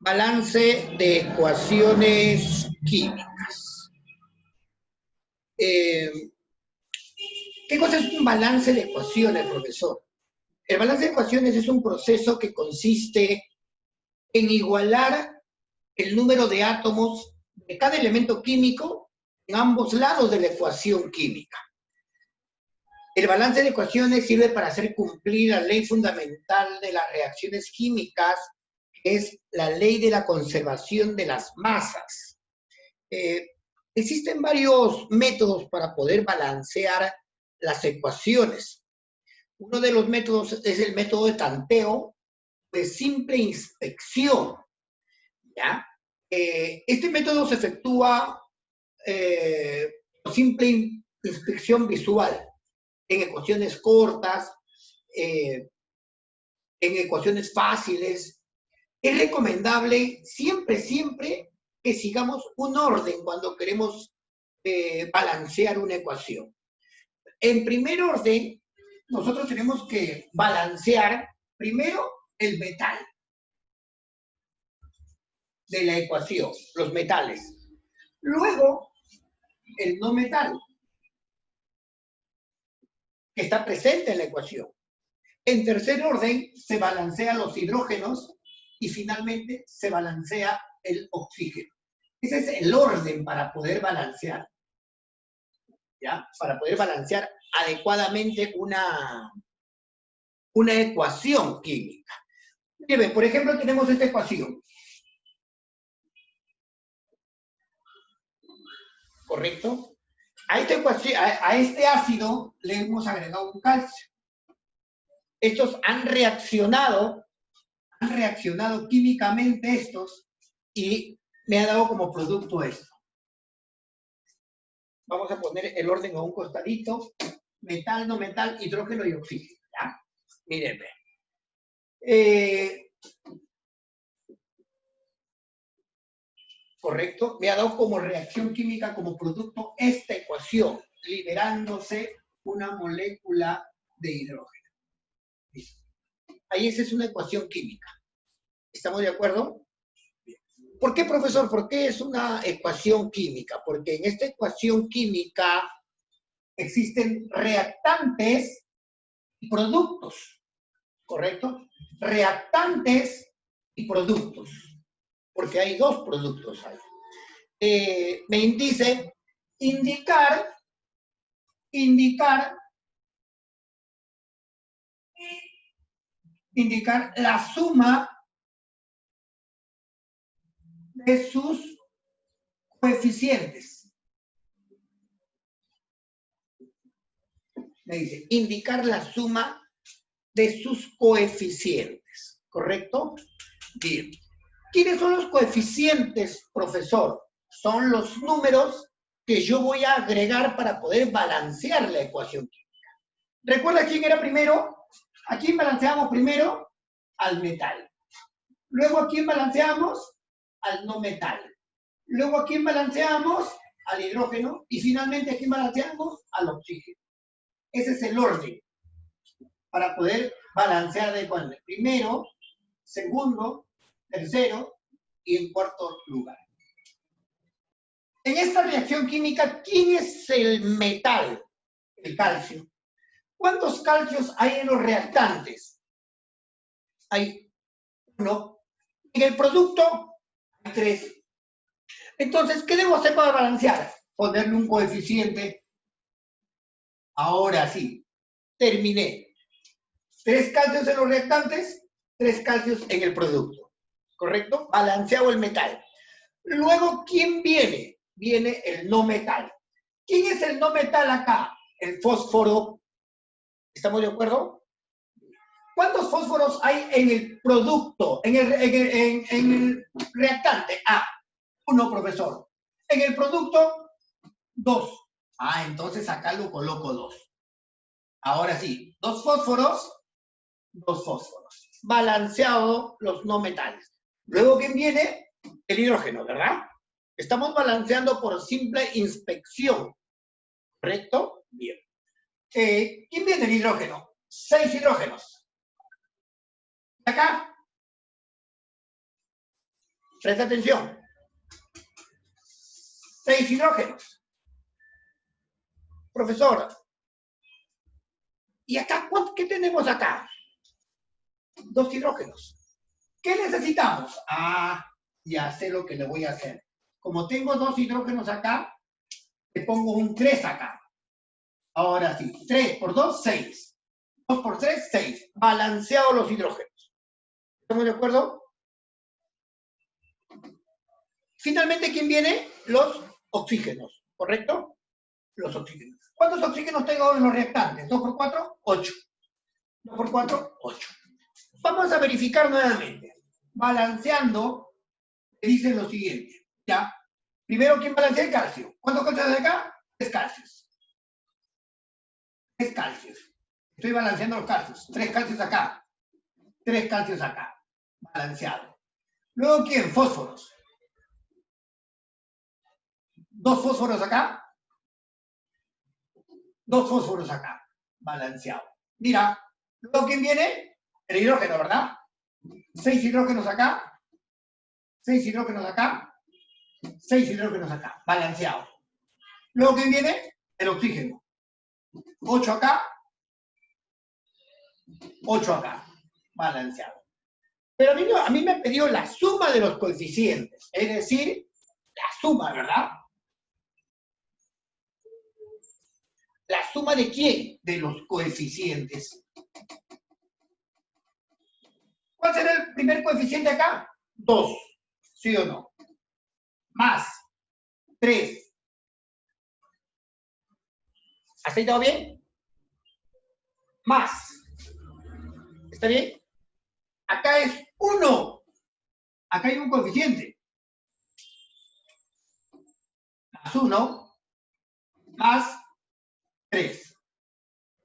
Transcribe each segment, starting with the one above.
Balance de ecuaciones químicas. ¿Qué cosa es un balance de ecuaciones, profesor? El balance de ecuaciones es un proceso que consiste en igualar el número de átomos de cada elemento químico en ambos lados de la ecuación química. El balance de ecuaciones sirve para hacer cumplir la ley fundamental de las reacciones químicas, que es la ley de la conservación de las masas. Existen varios métodos para poder balancear las ecuaciones. Uno de los métodos es el método de tanteo de simple inspección, ¿ya? Este método se efectúa por simple inspección visual, en ecuaciones cortas, en ecuaciones fáciles. Es recomendable siempre que sigamos un orden cuando queremos balancear una ecuación. En primer orden, nosotros tenemos que balancear primero el metal de la ecuación, los metales. Luego, el no metal, que está presente en la ecuación. En tercer orden, se balancean los hidrógenos y finalmente se balancea el oxígeno. Ese es el orden para poder balancear, ¿ya? Para poder balancear adecuadamente una ecuación química. Bien, por ejemplo, tenemos esta ecuación. ¿Correcto? A este ácido le hemos agregado un calcio. Estos han reaccionado químicamente estos y me ha dado como producto esto. Vamos a poner el orden a un costadito. Metal, no metal, hidrógeno y oxígeno. ¿Ya? Mírenme. ¿Correcto? Me ha dado como reacción química, como producto, esta ecuación, liberándose una molécula de hidrógeno. ¿Listo? Ahí esa es una ecuación química. ¿Estamos de acuerdo? ¿Por qué, profesor? ¿Por qué es una ecuación química? Porque en esta ecuación química existen reactantes y productos, ¿correcto? Reactantes y productos, porque hay dos productos ahí. Me dice indicar la suma de sus coeficientes. Me dice indicar la suma de sus coeficientes, ¿correcto? Bien. ¿Quiénes son los coeficientes, profesor? Son los números que yo voy a agregar para poder balancear la ecuación química. ¿Recuerda quién era primero? ¿A quién balanceamos primero? Al metal. Luego, ¿a quién balanceamos? Al no metal. Luego, ¿a quién balanceamos? Al hidrógeno. Y finalmente, ¿a quién balanceamos? Al oxígeno. Ese es el orden para poder balancear de cuando. Primero, segundo, tercero y en cuarto lugar. En esta reacción química, ¿quién es el metal? El calcio. ¿Cuántos calcios hay en los reactantes? Hay 1. En el producto, hay 3. Entonces, ¿qué debo hacer para balancear? Ponerle un coeficiente. Ahora sí, terminé. 3 calcios en los reactantes, 3 calcios en el producto. ¿Correcto? Balanceado el metal. Luego, ¿quién viene? Viene el no metal. ¿Quién es el no metal acá? El fósforo. ¿Estamos de acuerdo? ¿Cuántos fósforos hay en el producto, en el reactante? 1, profesor. En el producto, 2. Entonces acá lo coloco 2. Ahora sí, 2 fósforos, 2 fósforos. Balanceado los no metales. Luego, ¿quién viene? El hidrógeno, ¿verdad? Estamos balanceando por simple inspección. ¿Correcto? Bien. ¿Quién viene el hidrógeno? 6 hidrógenos. Acá. Presta atención. 6 hidrógenos. Profesor, ¿y acá qué tenemos acá? 2 hidrógenos. ¿Qué necesitamos? Ah, ya sé lo que le voy a hacer. Como tengo 2 hidrógenos acá, le pongo un 3 acá. Ahora sí, 3 por 2, 6. 2 por 3, 6. Balanceados los hidrógenos. ¿Estamos de acuerdo? Finalmente, ¿quién viene? Los oxígenos, ¿correcto? Los oxígenos. ¿Cuántos oxígenos tengo en los reactantes? 2 por 4, 8. 2 por 4, 8. Vamos a verificar nuevamente. Balanceando, dice lo siguiente. ¿Ya? Primero, ¿quién balancea el calcio? ¿Cuántos calcios hay acá? 3 calcios. 3 calcios. Estoy balanceando los calcios. 3 calcios acá. 3 calcios acá. Balanceado. Luego, ¿quién? Fósforos. 2 fósforos acá. 2 fósforos acá. Balanceado. Mira, luego, ¿quién viene? El hidrógeno, ¿verdad? 6 hidrógenos acá. 6 hidrógenos acá. 6 hidrógenos acá. Balanceado. Luego, ¿quién viene? El oxígeno. 8 acá. 8 acá. Balanceado. Pero a mí me ha pedido la suma de los coeficientes. Es decir, la suma, ¿verdad? ¿La suma de quién? De los coeficientes. ¿Cuál será el primer coeficiente acá? 2. ¿Sí o no? Más 3. ¿Hasta ahí todo bien? Más. ¿Está bien? Acá es 1. Acá hay un coeficiente. Más 1. Más 3.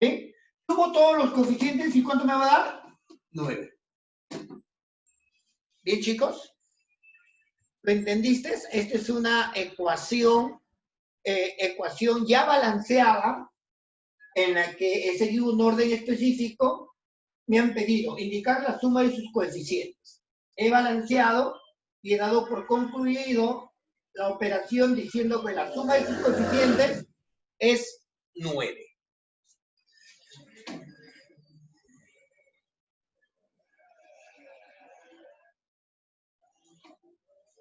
¿Sí? Sumo todos los coeficientes y ¿cuánto me va a dar? 9. ¿Bien, chicos? ¿Lo entendiste? Esta es una ecuación ya balanceada en la que he seguido un orden específico. Me han pedido indicar la suma de sus coeficientes. He balanceado y he dado por concluido la operación diciendo que la suma de sus coeficientes es 9.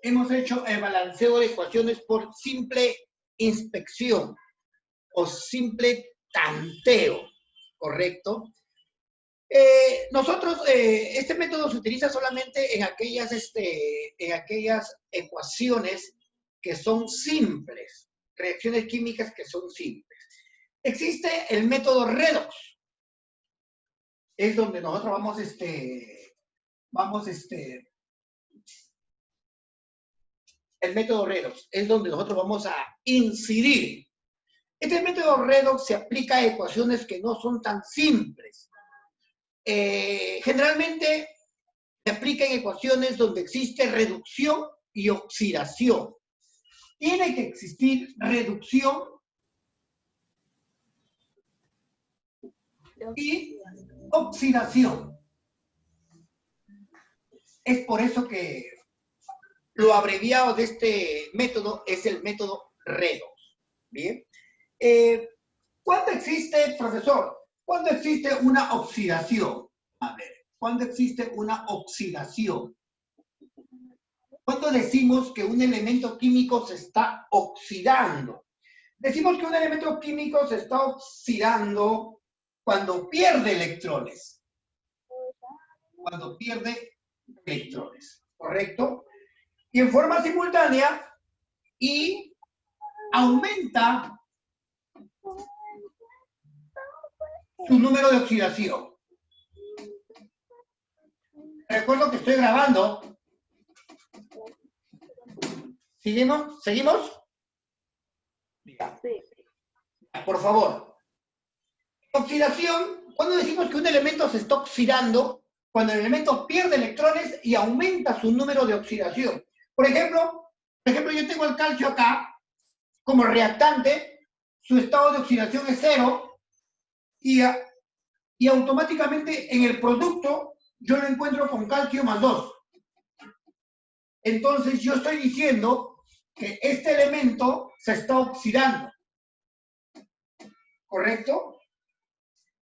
Hemos hecho el balanceo de ecuaciones por simple inspección o simple tanteo, ¿correcto? Nosotros, este método se utiliza solamente en aquellas ecuaciones que son simples, reacciones químicas que son simples. Existe el método redox, es donde nosotros el método redox es donde nosotros vamos a incidir. Este método redox se aplica a ecuaciones que no son tan simples. Generalmente se aplica en ecuaciones donde existe reducción y oxidación. Tiene que existir reducción y oxidación. Es por eso que lo abreviado de este método es el método redox. ¿Bien? ¿Cuándo existe, profesor? ¿Cuándo existe una oxidación? A ver, ¿cuándo existe una oxidación? ¿Cuándo decimos que un elemento químico se está oxidando? Decimos que un elemento químico se está oxidando cuando pierde electrones. Cuando pierde electrones, ¿correcto? Y en forma simultánea, y aumenta su número de oxidación. Recuerdo que estoy grabando. ¿Seguimos? ¿Seguimos? Sí. Por favor. Oxidación, cuando decimos que un elemento se está oxidando, cuando el elemento pierde electrones y aumenta su número de oxidación. Por ejemplo, yo tengo el calcio acá, como reactante, su estado de oxidación es 0, y automáticamente en el producto yo lo encuentro con calcio más 2. Entonces yo estoy diciendo que este elemento se está oxidando. ¿Correcto?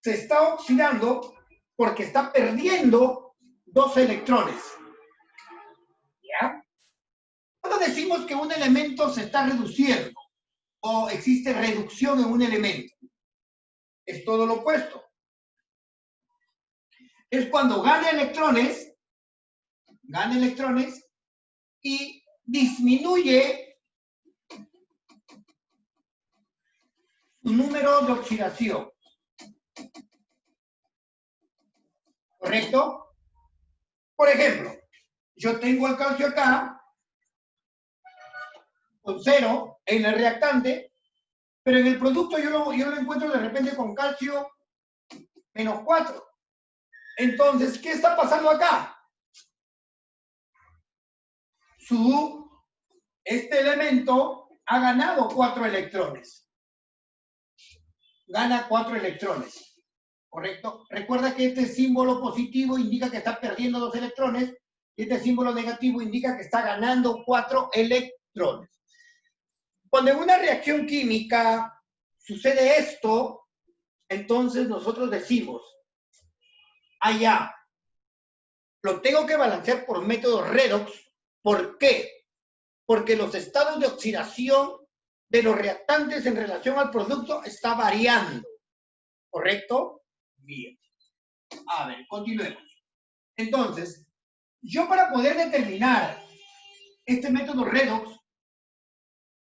Se está oxidando porque está perdiendo 2 electrones. ¿Ya? Cuando decimos que un elemento se está reduciendo o existe reducción en un elemento, es todo lo opuesto. Es cuando gana electrones y disminuye su número de oxidación. ¿Correcto? Por ejemplo, yo tengo el calcio acá con 0 en el reactante, pero en el producto yo lo encuentro de repente con calcio menos 4. Entonces, ¿qué está pasando acá? Este elemento ha ganado 4 electrones. Gana 4 electrones. ¿Correcto? Recuerda que este símbolo positivo indica que está perdiendo 2 electrones y este símbolo negativo indica que está ganando 4 electrones. Cuando en una reacción química sucede esto, entonces nosotros decimos, allá, lo tengo que balancear por método redox. ¿Por qué? Porque los estados de oxidación de los reactantes en relación al producto está variando. ¿Correcto? Bien. A ver, continuemos. Entonces, yo para poder determinar este método redox,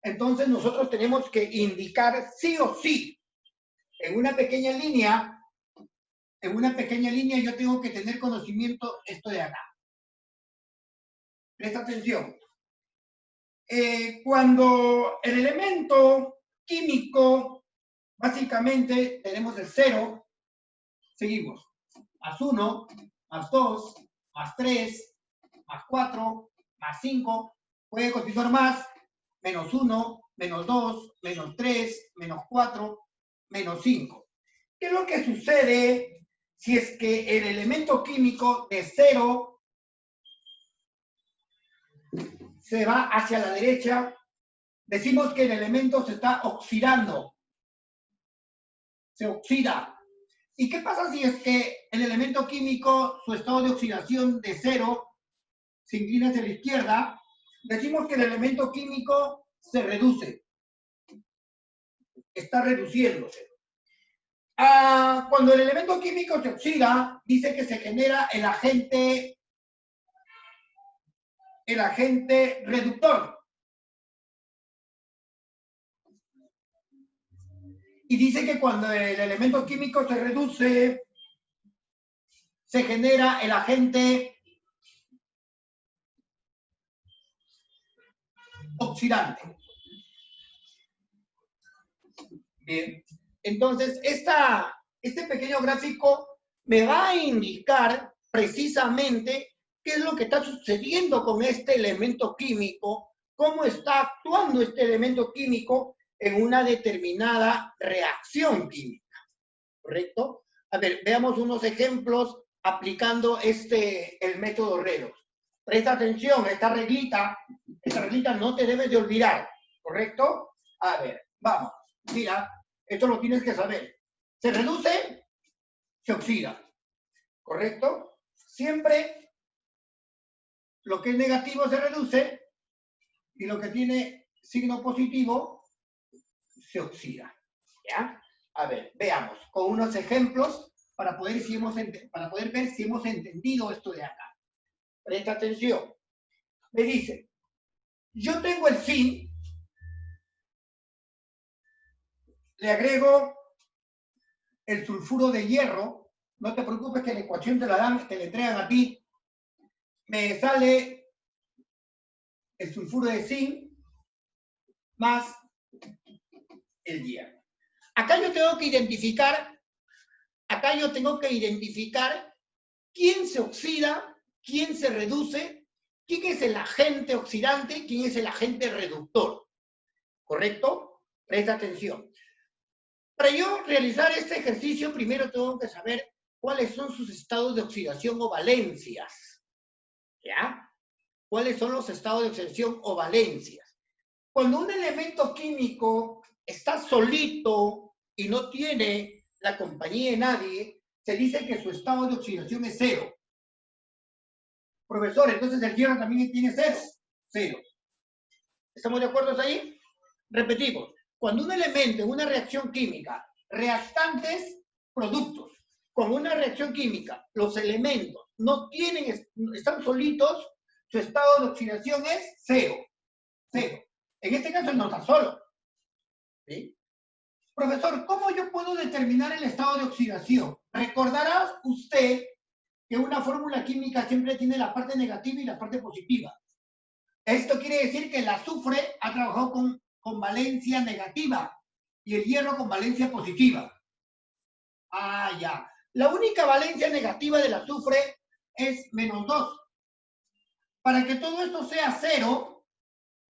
entonces nosotros tenemos que indicar sí o sí, en una pequeña línea yo tengo que tener conocimiento esto de acá. Presta atención. Cuando el elemento químico, básicamente tenemos el 0, seguimos, más 1, más 2, más 3, más 4, más 5, puede continuar más, menos 1, menos 2, menos 3, menos 4, menos 5. ¿Qué es lo que sucede si es que el elemento químico de 0 se va hacia la derecha? Decimos que el elemento se está oxidando. Se oxida. ¿Y qué pasa si es que el elemento químico, su estado de oxidación de 0, se inclina hacia la izquierda? Decimos que el elemento químico se reduce. Está reduciéndose. Cuando el elemento químico se oxida, dice que se genera el agente reductor. Y dice que cuando el elemento químico se reduce, se genera el agente oxidante. Bien. Entonces, este pequeño gráfico me va a indicar precisamente qué es lo que está sucediendo con este elemento químico, cómo está actuando este elemento químico en una determinada reacción química. ¿Correcto? A ver, veamos unos ejemplos aplicando el método redox. Presta atención, esta reglita no te debes de olvidar, ¿correcto? A ver, vamos, mira, esto lo tienes que saber. Se reduce, se oxida, ¿correcto? Siempre lo que es negativo se reduce y lo que tiene signo positivo se oxida, ¿ya? A ver, veamos con unos ejemplos para poder ver si hemos entendido esto de acá. Presta atención. Me dice, yo tengo el zinc, le agrego el sulfuro de hierro, no te preocupes que la ecuación te la entregan a ti, me sale el sulfuro de zinc más el hierro. Acá yo tengo que identificar quién se oxida, quién se reduce, quién es el agente oxidante, quién es el agente reductor. ¿Correcto? Presta atención. Para yo realizar este ejercicio, primero tengo que saber cuáles son sus estados de oxidación o valencias. ¿Ya? ¿Cuáles son los estados de oxidación o valencias? Cuando un elemento químico está solito y no tiene la compañía de nadie, se dice que su estado de oxidación es 0. Profesor, entonces el hierro también tiene 0. 0. ¿Estamos de acuerdo ahí? Repetimos. Cuando un elemento en una reacción química, reactantes, productos, con una reacción química, los elementos no tienen, están solitos, su estado de oxidación es 0. 0. En este caso no está solo. ¿Sí? Profesor, ¿cómo yo puedo determinar el estado de oxidación? Recordará usted que una fórmula química siempre tiene la parte negativa y la parte positiva. Esto quiere decir que el azufre ha trabajado con valencia negativa y el hierro con valencia positiva. Ah, ya. La única valencia negativa del azufre es -2. Para que todo esto sea 0,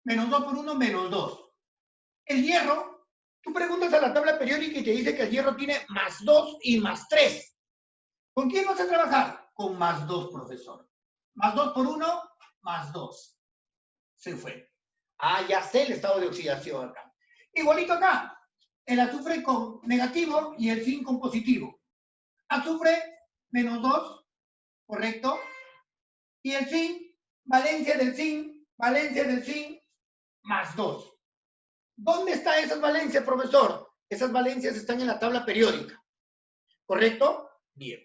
-2 por 1, -2. El hierro, tú preguntas a la tabla periódica y te dice que el hierro tiene +2 y +3. ¿Con quién vas a trabajar? Con +2, profesor. +2 por 1, +2. Se fue. Ah, ya sé el estado de oxidación acá. Igualito acá. El azufre con negativo y el zinc con positivo. Azufre, -2, ¿correcto? Y el zinc, valencia del zinc, +2. ¿Dónde están esas valencias, profesor? Esas valencias están en la tabla periódica. ¿Correcto? Bien.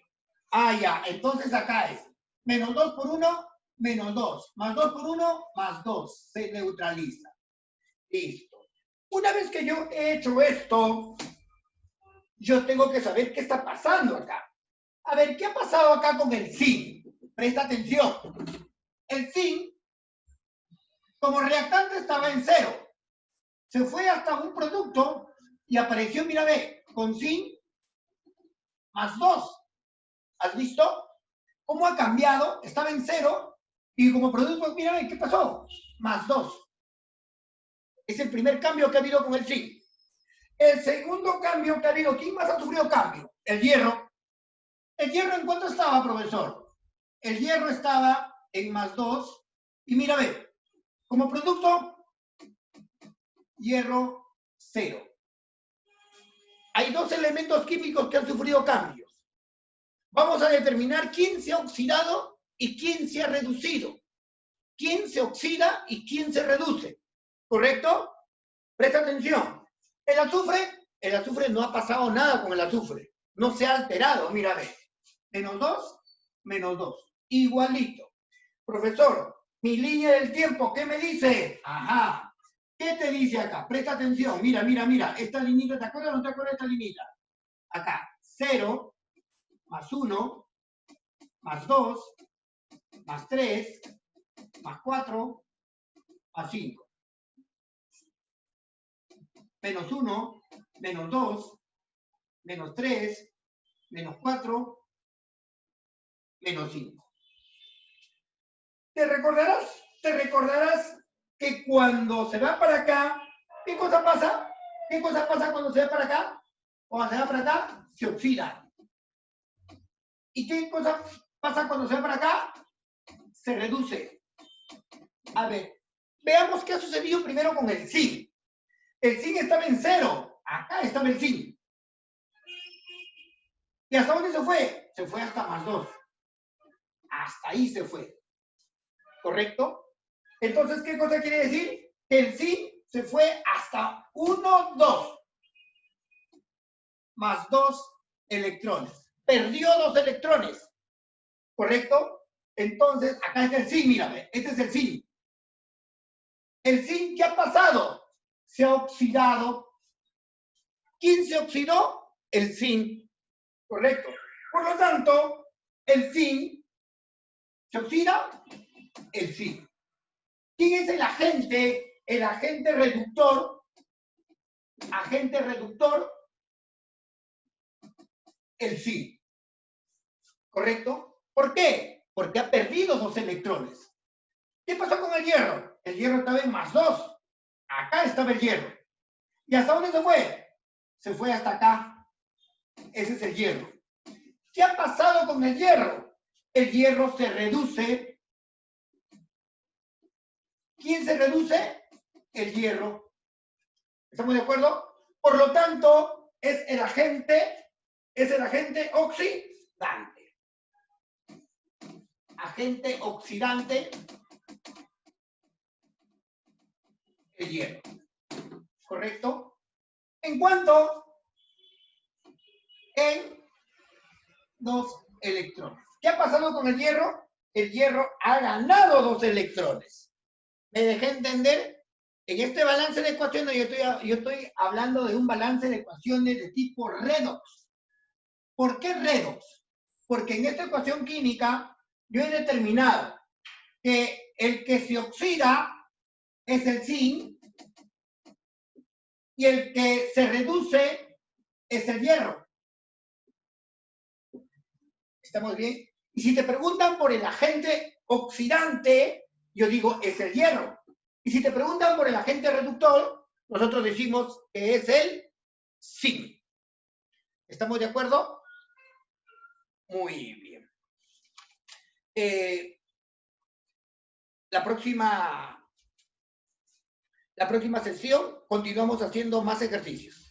Ah, ya. Entonces acá es -2 por 1, -2. +2 por 1, +2. Se neutraliza. Listo. Una vez que yo he hecho esto, yo tengo que saber qué está pasando acá. A ver, ¿qué ha pasado acá con el zinc? Presta atención. El zinc, como reactante, estaba en 0. Se fue hasta un producto y apareció, mira, ve, con zinc +2. ¿Has visto? ¿Cómo ha cambiado? Estaba en 0 y como producto, mira, ve, ¿qué pasó? +2. Es el primer cambio que ha habido con el zinc. El segundo cambio que ha habido, ¿quién más ha sufrido cambio? El hierro. ¿El hierro en cuánto estaba, profesor? El hierro estaba en +2 y mira, ve, como producto, hierro 0. Hay dos elementos químicos que han sufrido cambios. Vamos a determinar quién se ha oxidado y quién se ha reducido. ¿Quién se oxida y quién se reduce? ¿Correcto? Presta atención. El azufre no ha pasado nada con el azufre. No se ha alterado, mira, ve. -2, -2. Igualito. Profesor, mi línea del tiempo, ¿qué me dice? Ajá. ¿Qué te dice acá? Presta atención. Mira, mira, mira. Esta liñita, ¿te acuerdas o no te acuerdas de esta liñita? Acá. 0, +1, +2, +3, +4, +5. -1, -2, -3, -4, -5. ¿Te recordarás que cuando se va para acá, ¿qué cosa pasa? ¿Qué cosa pasa cuando se va para acá? Cuando se va para acá, se oxida. ¿Y qué cosa pasa cuando se va para acá? Se reduce. A ver, veamos qué ha sucedido primero con el zinc. El zinc estaba en 0. Acá estaba el zinc. ¿Y hasta dónde se fue? Se fue hasta +2. Hasta ahí se fue. ¿Correcto? Entonces, ¿qué cosa quiere decir? Que el zinc se fue hasta 1, 2. +2 electrones. Perdió 2 electrones. ¿Correcto? Entonces, acá está el zinc, mírame. Este es el zinc. ¿El zinc qué ha pasado? Se ha oxidado. ¿Quién se oxidó? El zinc. ¿Correcto? Por lo tanto, el zinc se oxida. El zinc. ¿Quién es el agente? El agente reductor. Agente reductor. El zinc. ¿Correcto? ¿Por qué? Porque ha perdido 2 electrones. ¿Qué pasó con el hierro? El hierro estaba en +2. Acá estaba el hierro. ¿Y hasta dónde se fue? Se fue hasta acá. Ese es el hierro. ¿Qué ha pasado con el hierro? El hierro se reduce ¿Quién se reduce? El hierro. ¿Estamos de acuerdo? Por lo tanto, es el agente oxidante. Agente oxidante, el hierro. ¿Correcto? ¿En cuánto? En 2 electrones. ¿Qué ha pasado con el hierro? El hierro ha ganado 2 electrones. ¿Me dejé entender? En este balance de ecuaciones yo estoy hablando de un balance de ecuaciones de tipo redox. ¿Por qué redox? Porque en esta ecuación química yo he determinado que el que se oxida es el zinc y el que se reduce es el hierro. ¿Estamos bien? Y si te preguntan por el agente oxidante, yo digo es el hierro. Y si te preguntan por el agente reductor, nosotros decimos que es el zinc. ¿Estamos de acuerdo? Muy bien. La próxima sesión continuamos haciendo más ejercicios.